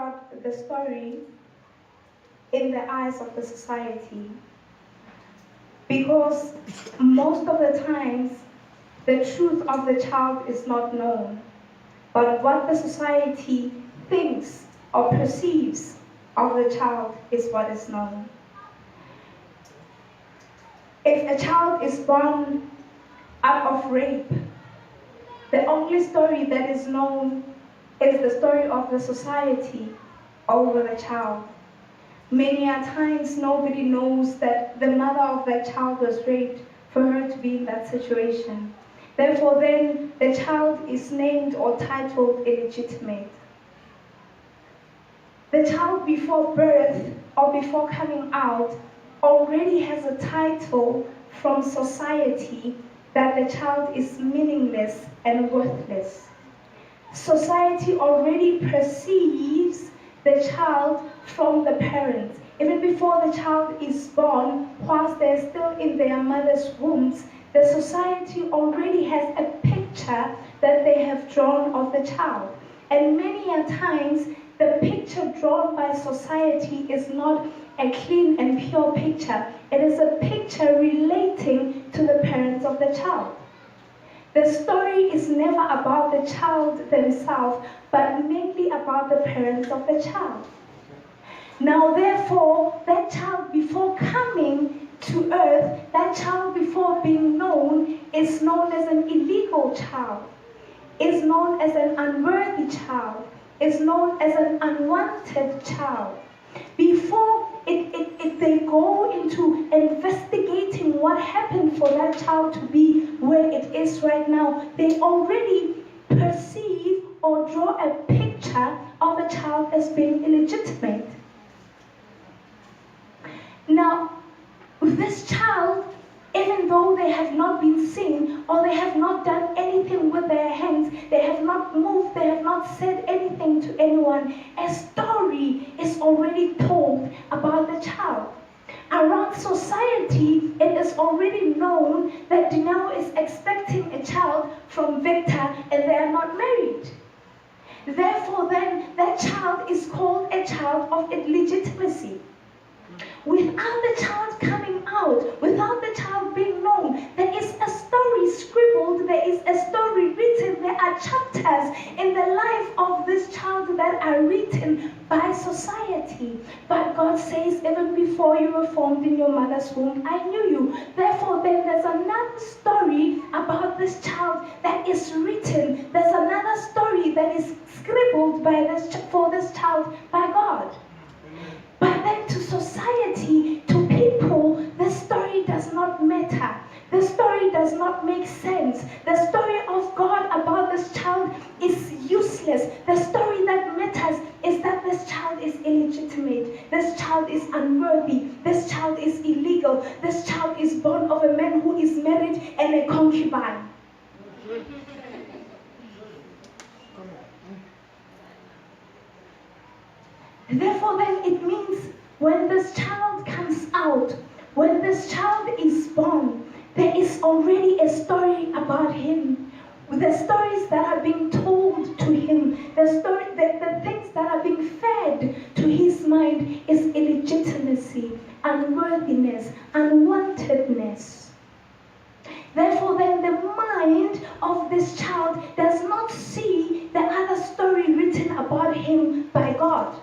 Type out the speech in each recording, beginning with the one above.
about the story in the eyes of the society, because most of the times the truth of the child is not known, but what the society thinks or perceives of the child is what is known. If a child is born out of rape, the only story that is known is the story of the society over the child. Many a times nobody knows that the mother of that child was raped for her to be in that situation. Therefore then the child is named or titled illegitimate. The child before birth or before coming out already has a title from society that the child is meaningless and worthless. Society already perceives the child from the parents. Even before the child is born, whilst they're still in their mother's wombs, the society already has a picture that they have drawn of the child. And many a times, the picture drawn by society is not a clean and pure picture. It is a picture relating to the parents of the child. The story is never about the child themselves, but mainly about the parents of the child. Now, therefore, that child before coming to earth, that child before being known, is known as an illegal child, is known as an unworthy child, is known as an unwanted child. Before they go into investigating what happened for that child to be where it is right now, they already perceive or draw a picture of a child as being illegitimate. Now, this child, even though they have not been seen or they have not done anything with their hands, they have not moved, they have not said anything to anyone, a story is already told about the child. Around society, it is already known that Dineo is expecting a child from Victor and they are not married. Therefore then, that child is called a child of illegitimacy. Without the child coming out, without the child being known, there is a story scribbled, there is a story written, there are chapters in the life of this child that are written by society. But God says, even before you were formed in your mother's womb, I knew you. Therefore, then there's another story about this child that is written. There's another story that is scribbled for this child by God. But then to society, to people, the story does not matter. The story does not make sense. The story of God about this child is useless. The story that matters is that this child is illegitimate. This child is unworthy. This child is illegal. This child is born of a man who is married and a concubine. Therefore then it means when this child comes out, when this child is born, there is already a story about him. The stories that are being told to him, the things that are being fed to his mind is illegitimacy, unworthiness, unwantedness. Therefore then the mind of this child does not see the other story written about him by God.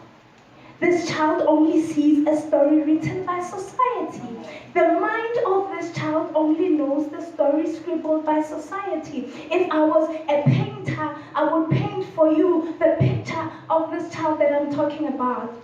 This child only sees a story written by society. The mind of this child only knows the story scribbled by society. If I was a painter, I would paint for you the picture of this child that I'm talking about.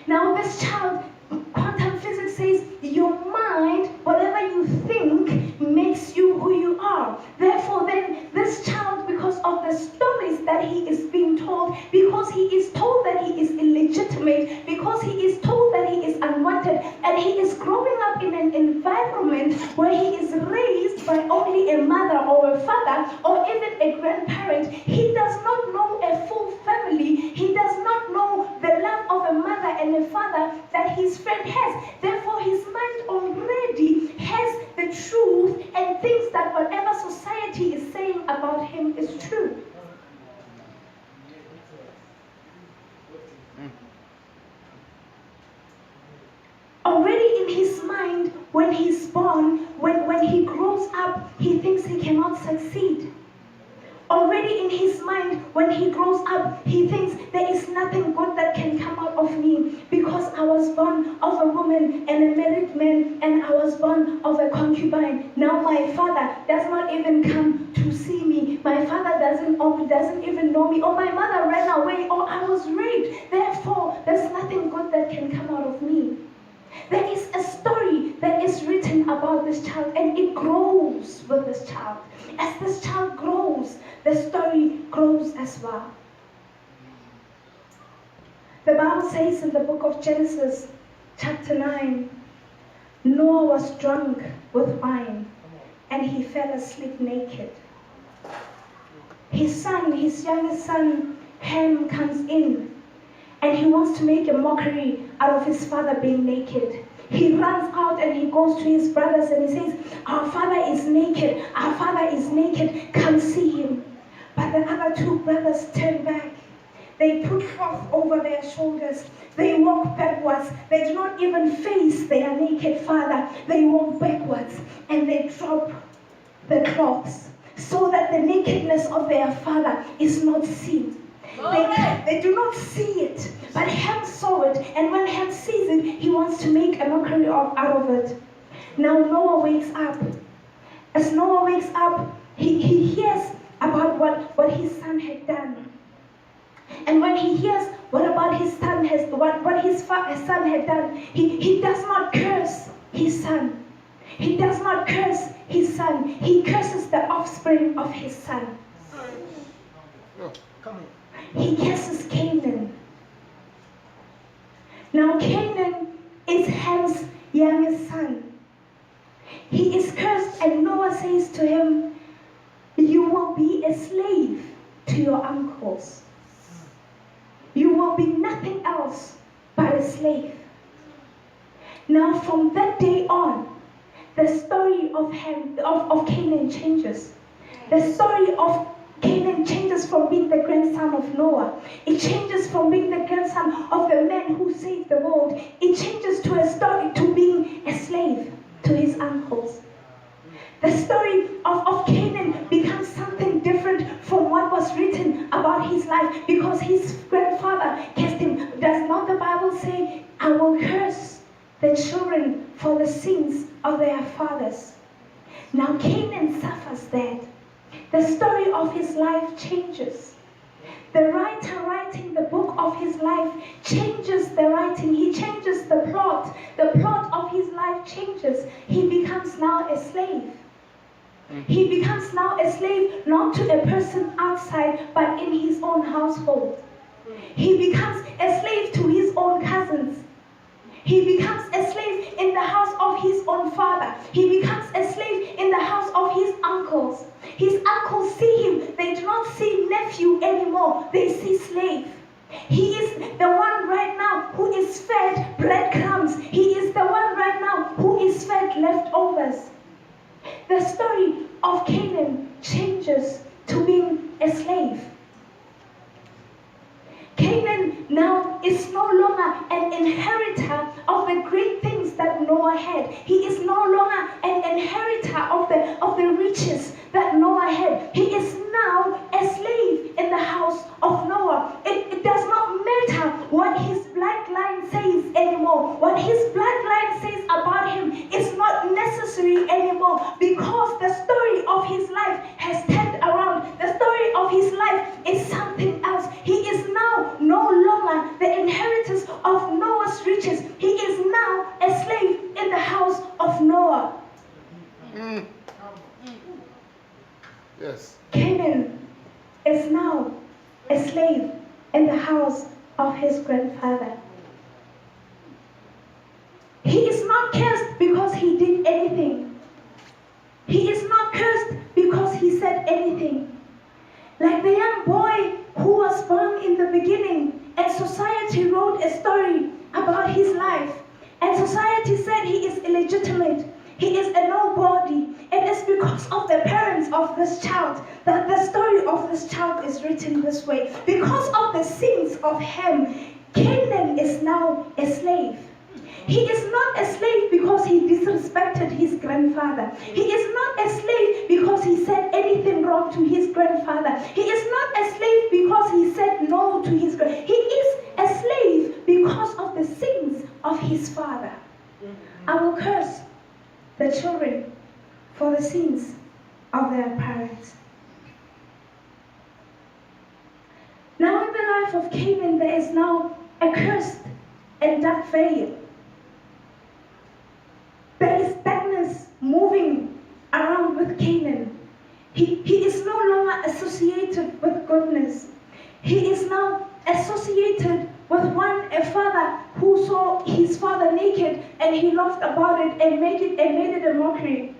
Now this child, quantum physics says, your mind, whatever you think, makes you who you are. Therefore then, this child, because of the stories that he is being told, because he is told that he is illegitimate, because he is told that he is unwanted, and he is growing up in an environment where he is raised by only a mother or a father or even a grandparent, he does not know a full family. He does not know the love of a mother and a father that his friend has. Therefore, his mind already has the truth and thinks that whatever society is saying about him is true. Already in his mind, when he's born, when he grows up, he thinks he cannot succeed. Already in his mind, when he grows up, he thinks there is nothing good that can come out of me because I was born of a woman and a married man, and I was born of a concubine. Now my father does not even come to see me. My father doesn't even know me. Or my mother ran away. Or I was raped. Therefore, there's nothing good that can come out of me. There is a story that is written about this child, and it grows with this child. As this child grows, the story grows as well. The Bible says in the book of Genesis, chapter 9, Noah was drunk with wine, and he fell asleep naked. His youngest son, Ham, comes in, and he wants to make a mockery out of his father being naked. He runs out and he goes to his brothers and he says, "Our father is naked. Our father is naked. Come see him." But the other two brothers turn back. They put cloth over their shoulders. They walk backwards. They do not even face their naked father. They walk backwards and they drop the cloths so that the nakedness of their father is not seen. They do not see it, but Ham saw it, and when Ham sees it, he wants to make a mockery out of it. Now Noah wakes up. As Noah wakes up, he hears about what his son had done. And when he hears what his son had done, he does not curse his son. He does not curse his son. He curses the offspring of his son. He curses Canaan. Now Canaan is Ham's youngest son. He is cursed, and Noah says to him, "You will be a slave to your uncles. You will be nothing else but a slave." Now from that day on, the story of Canaan changes. The story of Canaan changes from being the grandson of Noah. It changes from being the grandson of the man who saved the world. It changes to being a slave to his uncles. The story of Canaan becomes something different from what was written about his life, because his grandfather cursed him. Does not the Bible say, "I will curse the children for the sins of their fathers"? Now Canaan suffers that. The story of his life changes. The writer writing the book of his life changes the writing. He changes the plot. The plot of his life changes. He becomes now a slave. He becomes now a slave, not to a person outside, but in his own household. He becomes a slave to his own cousins. He becomes a slave in the house of his own father. He becomes a slave in the house of his uncles. His uncles see him. They do not see nephew anymore. They see slave. He is the one right now who is fed breadcrumbs. He is the one right now who is fed leftovers. The story of Canaan changes to being a slave. Canaan now is no longer an inheritor of the great things that Noah had. He is no longer an inheritor of the riches that Noah had. He is now a slave in the house of Noah. It does not matter what his bloodline says anymore. What his bloodline says about him is not necessary anymore, because the story of his life has turned around. The story of his life is something else. He is now no longer the inheritance of Noah's riches. He is now a slave in the house of Noah. Yes. Canaan is now a slave in the house of his grandfather. He is not cursed because he did anything. He is not cursed because he said anything. Like the young boy who was born in the beginning, and society wrote a story about his life, and society said he is illegitimate. He is a nobody. It is because of the parents of this child that the story of this child is written this way. Because of the sins of Ham, Canaan is now a slave. He is not a slave because he disrespected his grandfather. He is not a slave because he said anything wrong to his grandfather. He is not a slave because he said no to his grandfather. He is a slave because of the sins of his father. I will curse the children for the sins of their parents. Now in the life of Canaan, there is now a cursed and dark veil. There is darkness moving around with Canaan. He is no longer associated with goodness. He is now associated with a father who saw his father naked and he laughed about it and made it a mockery.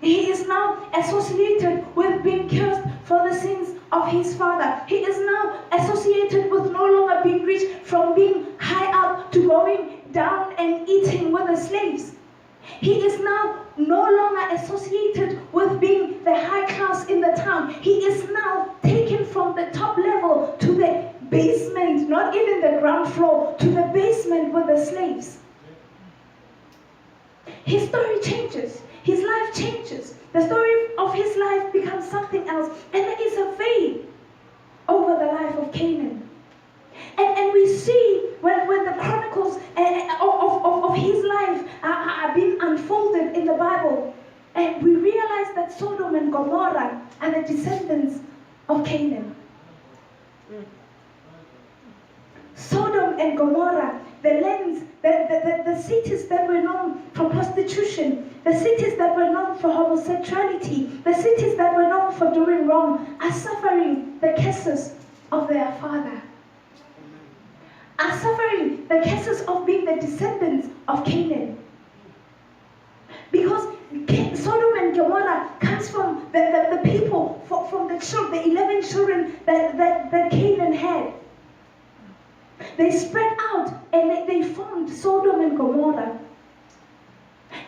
He is now associated with being cursed for the sins of his father. He is now associated with no longer being rich, from being high up to going down and eating with the slaves. He is now no longer associated with being the high class in the town. He is now taken from the top level to the basement, not even the ground floor, to the basement with the slaves. His story changes. His life changes. The story of his life becomes something else. And there is a veil over the life of Canaan. And we see when the chronicles of his life are being unfolded in the Bible, and we realize that Sodom and Gomorrah are the descendants of Canaan. Sodom and Gomorrah, the lands, the cities that were known for prostitution, the cities that were known for homosexuality, the cities that were known for doing wrong, are suffering the curses of their father. Are suffering the curses of being the descendants of Canaan. Because Sodom and Gomorrah comes from the people, from the children, the 11 children that Canaan had. They spread out and they formed Sodom and Gomorrah.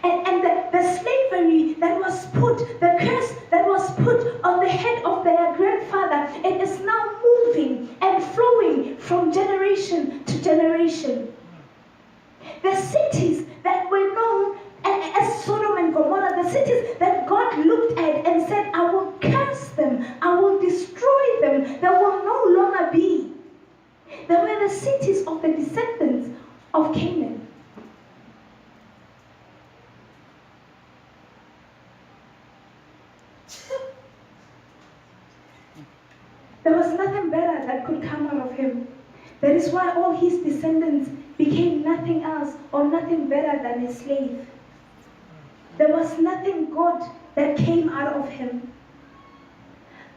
And the slavery that was put, the curse that was put on the head of their grandfather, it is now moving and flowing from generation to generation. The cities that were known as Sodom and Gomorrah, the cities that God looked at and said, I will curse them, I will destroy them, they will no longer be. They were the cities of the descendants of Canaan. There was nothing better that could come out of him. That is why all his descendants became nothing else or nothing better than a slave. There was nothing good that came out of him.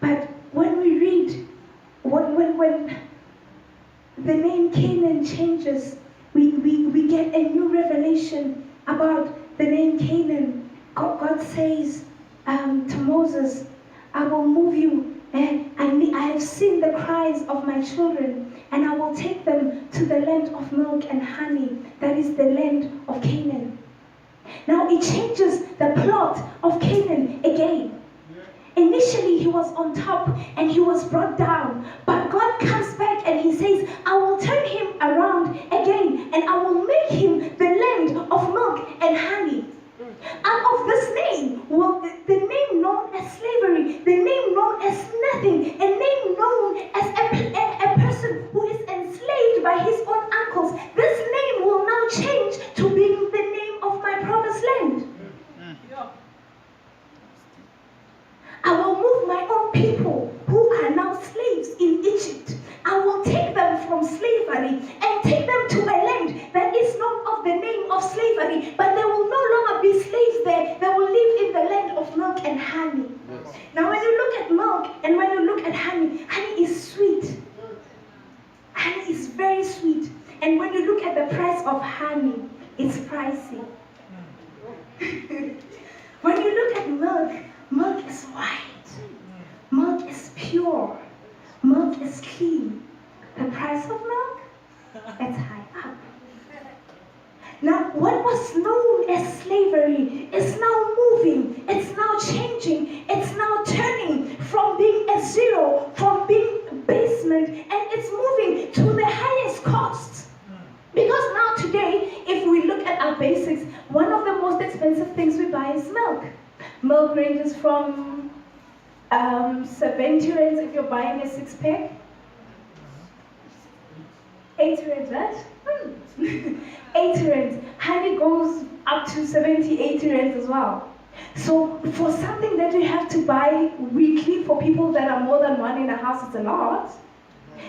But when we read, when the name Canaan changes, we get a new revelation about the name Canaan. God says to Moses, I will move you. I have seen the cries of my children, and I will take them to the land of milk and honey, that is the land of Canaan. Now it changes the plot of Canaan again. Initially he was on top and he was brought down, but God comes back and he says, I will turn him around again and I will make him the land of milk and honey. Out of this name, the name known as slavery, the name known as nothing, a name known as a person who is enslaved by his own uncles, this name will now change to being the name of my promised land. I will move my own people who are now slaves in Egypt. I will take them from slavery and take them to a land that is not of the name of slavery, but they will no longer be slaves there. They will live in the land of milk and honey. Yes. Now when you look at milk and when you look at honey, honey is sweet. Honey is very sweet. And when you look at the price of honey, it's pricey. When you look at milk, milk is white. Milk is pure. Milk is clean. The price of milk, it's high up. Now, what was known as slavery is now moving. It's now changing. It's now turning from being a zero, from being basement, and it's moving to the highest cost. things. One of the most expensive things we buy is milk. Milk ranges from 70 rands if you're buying a 6-pack. 80 rands, right? 80 rands. Honey goes up to 70, 80 rands as well. So for something that you have to buy weekly for people that are more than one in a house, it's a lot.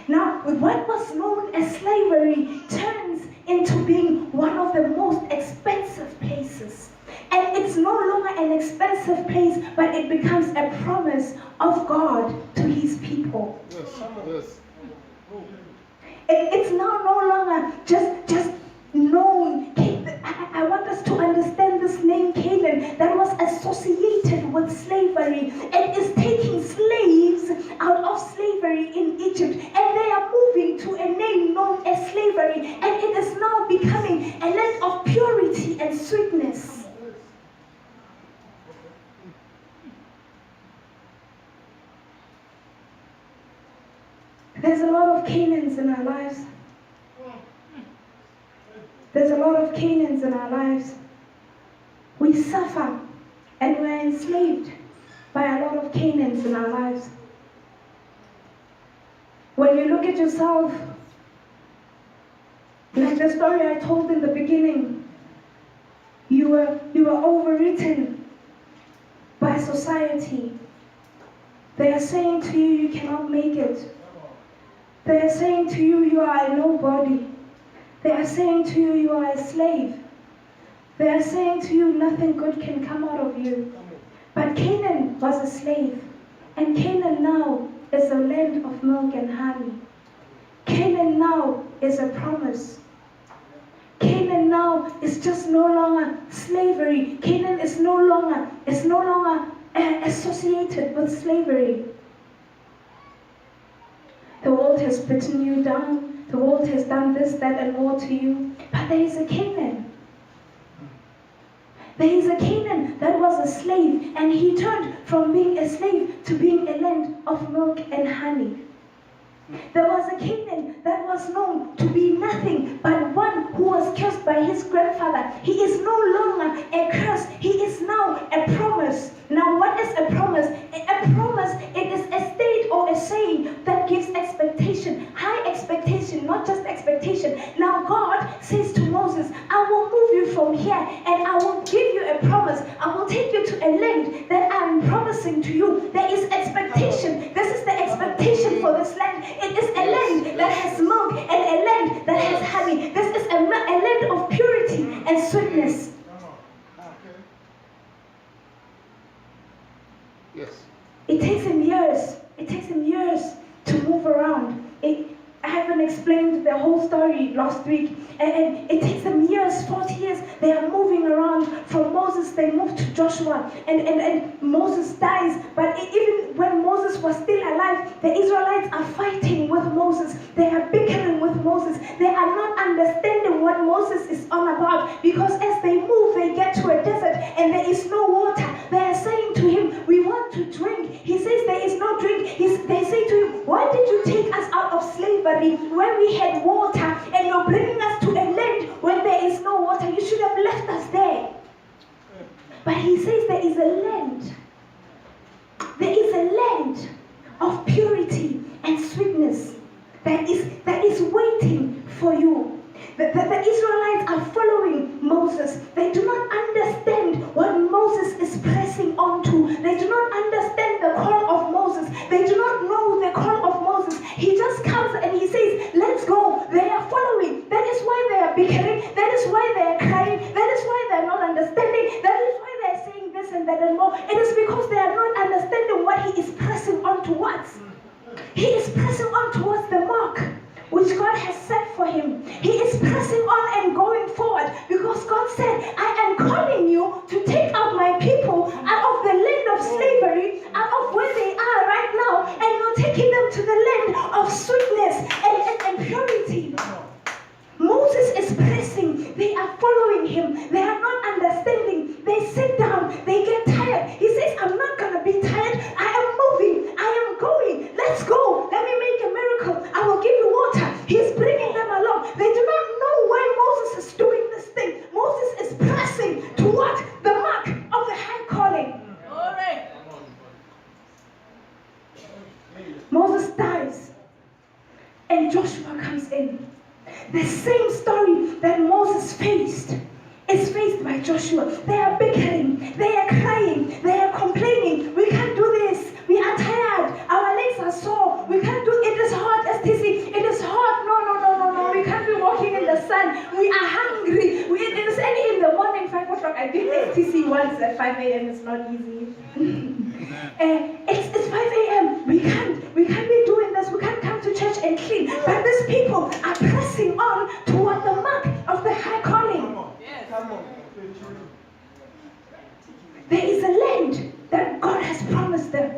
Now, what was known as slavery turns into being one of the most expensive places. And it's no longer an expensive place, but it becomes a promise of God to his people. Yes. It's now no longer just known. I want us to understand this name Canaan that was associated with slavery and is taking slaves out of slavery in Egypt, and they are moving to a name known as slavery, and it is now becoming a land of purity and sweetness. There's a lot of Canaans in our lives. There's a lot of Canaans in our lives. We suffer and we're enslaved by a lot of Canaans in our lives. When you look at yourself, like the story I told in the beginning, you were overwritten by society. They are saying to you, you cannot make it. They are saying to you, you are a nobody. They are saying to you, you are a slave. They are saying to you, nothing good can come out of you. But Canaan was a slave. And Canaan now is a land of milk and honey. Canaan now is a promise. Canaan now is just no longer slavery. Canaan is no longer associated with slavery. The world has beaten you down. The world has done this, that, and more to you. But there is a Canaan. There is a Canaan that was a slave, and he turned from being a slave to being a land of milk and honey. There was a Canaan that was known to be nothing but one who was cursed by his grandfather. He is no longer a curse. He is now a promise. Now, what is a promise? A promise, it is a state or a saying that gives expectation, high expectation, not just expectation. Now, God says to Moses, I will move you from here and I will give you a promise. I will take you to a land that I am promising to you. There is expectation. This is the expectation for this land. It is a land that has milk and a land that has honey. This is a land of purity and sweetness. Yes. It takes him years. It takes him years to move around. I haven't explained the whole story last week. And it takes them years, 40 years. They are moving around. From Moses, they move to Joshua. And Moses dies. But even when Moses was still alive, the Israelites are fighting with Moses. They are bickering with Moses. They are not understanding what Moses is on about. Because as they move, they get to a desert and there is no water. They are saying to him, we want to drink. He says there is no drink. They say to him, why did you take us out of slavery when we had water, and you're bringing us to a land where there is no water? You should have left us there. But he says there is a land. There is a land of purity and sweetness that is waiting for you. The Israelites are following Moses. They do not understand what Moses is pressing on to. They do not understand the call of Moses. They do not know the call of Moses. He just comes and he says, let's go. They are following. That is why they are bickering. That is why they are crying. That is why they are not understanding. That is why they are saying this and that and more. It is because they are not understanding what he is pressing on towards. He is pressing on towards the mark which God has set for him. He is pressing on and going forward because God said, I am calling you to take out my people out of the land of slavery, out of where they are right now, and you're taking them to the land of sweetness and purity. Moses is pressing. They are following him. They are not understanding. They sit down. They get tired. He says, I'm not going to be tired. I am moving. I am going. Let's go. Let me make a miracle. I will give you water. He's bringing them along. They do not know why Moses is doing this thing. Moses is pressing The same story that Moses faced is faced by Joshua. They are bickering, they are crying, they are complaining. We can't do this. We are tired. Our legs are sore. We can't do it. It is hot, STC. It is hot. No. We can't be walking in the sun. We are hungry. It is early in the morning, 5 o'clock. I did STC once at 5 a.m. It's not easy. It's 5 a.m. We can't be doing this. We can't come to church and clean. But these people are pressing on toward the mark of the high calling. Come on. There is a land that God has promised them.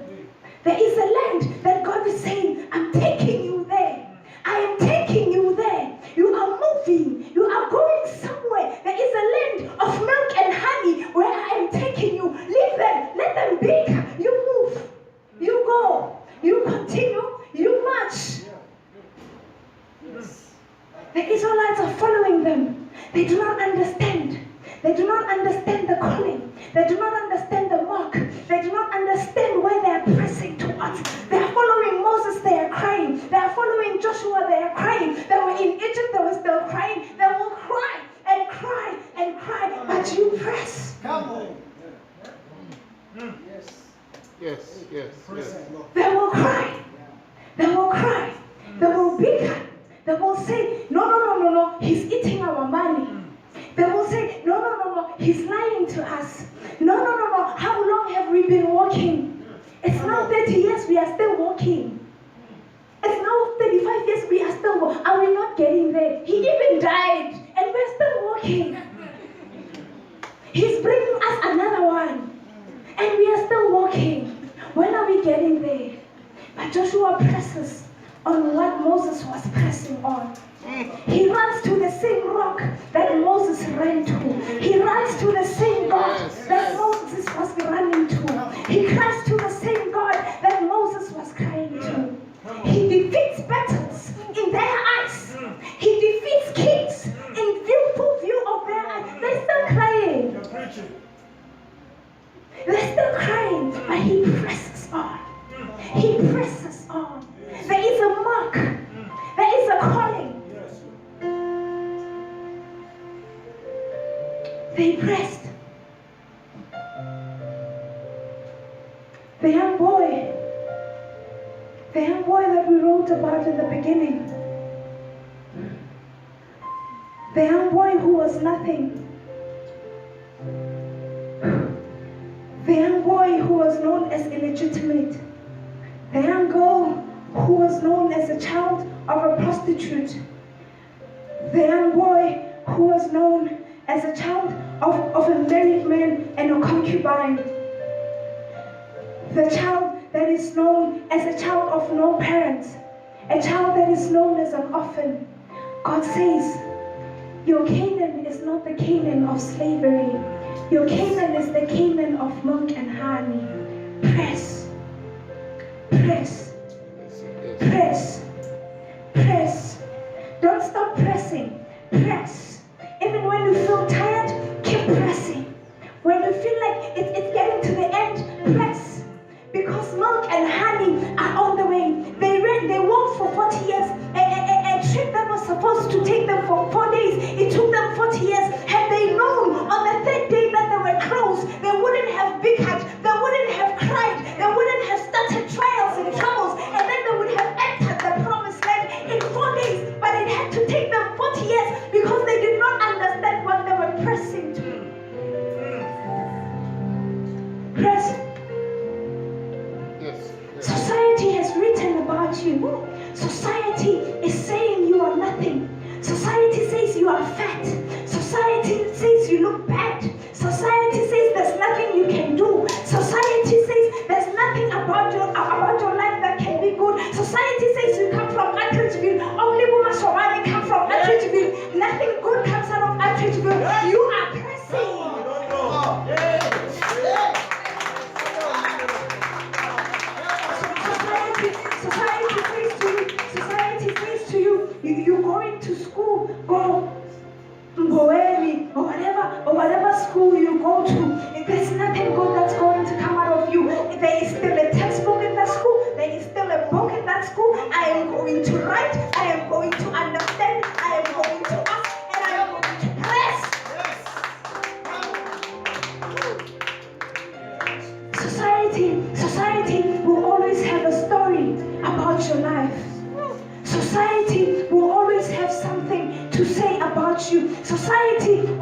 There is a land that God is saying, I'm taking you there. I am taking you there. You are moving. You are going somewhere. There is a land of milk and honey where I am taking you. Leave them. Let them be. You move. You go. You continue. You march. The Israelites are following them. They do not understand. They do not understand the calling. They do not understand the mark. They do not understand where they are pressing towards. They are following Moses, they are crying. They are following Joshua, they are crying. They were in Egypt, they were still crying. They will cry and cry and cry, but you press. Come on. Yes. They will cry. They will cry. They will bicker. They will say, no, he's eating our money. They will say, no, he's lying to us. No, how long have we been walking? It's now 30 years, we are still walking. It's now 35 years, we are still walking. Are we not getting there? He even died, and we're still walking. He's bringing us another one, and we are still walking. When are we getting there? But Joshua presses on what Moses was pressing on. He runs to the same rock that Moses ran to. He runs to the same God that Moses was running to. He cries to the same God that Moses was crying to. He defeats battles in their eyes. He defeats kings in full view of their eyes. They're still crying. They're still crying, but he presses on. He presses on. There is a mark. There is a calling. They pressed. The young boy that we wrote about in the beginning, the young boy who was nothing, the young boy who was known as illegitimate, the young girl who was known as a child of a prostitute, the young boy who was known as a child of a married man and a concubine, the child that is known as a child of no parents, a child that is known as an orphan. God says, your Canaan is not the Canaan of slavery. Your Canaan is the Canaan of milk and honey. Press. Press. Press. Press. Don't stop pressing. Press. Even when you feel tired, keep pressing. When you feel like it's getting to the end, press. Because milk and honey are on the way. They walked for 40 years. A trip that was supposed to take them for 4 days, it took them 40 years. Had they known on the third day that they were close, they wouldn't have bickered, they wouldn't have cried, they wouldn't have started trials and troubles, and then they would have entered the promised land in 4 days. But it had to take them 40 years because they did not understand what they were pressing to. Press. Society has written about you. Society is saying you are nothing. Society says you are fat. Society says you look bad. Society says there's nothing you can do. Society says there's nothing about your life that can be good. Society says you come from Atteridgeville. Only women surviving come from Atteridgeville. Nothing good comes out of Atteridgeville. You are pressing. You're going to school, go early, or whatever school you go to. If there's nothing good that's going to come out of you, there is still a textbook in that school, there is still a book in that school. I am going to write, I am going to understand, I am going say about you. Society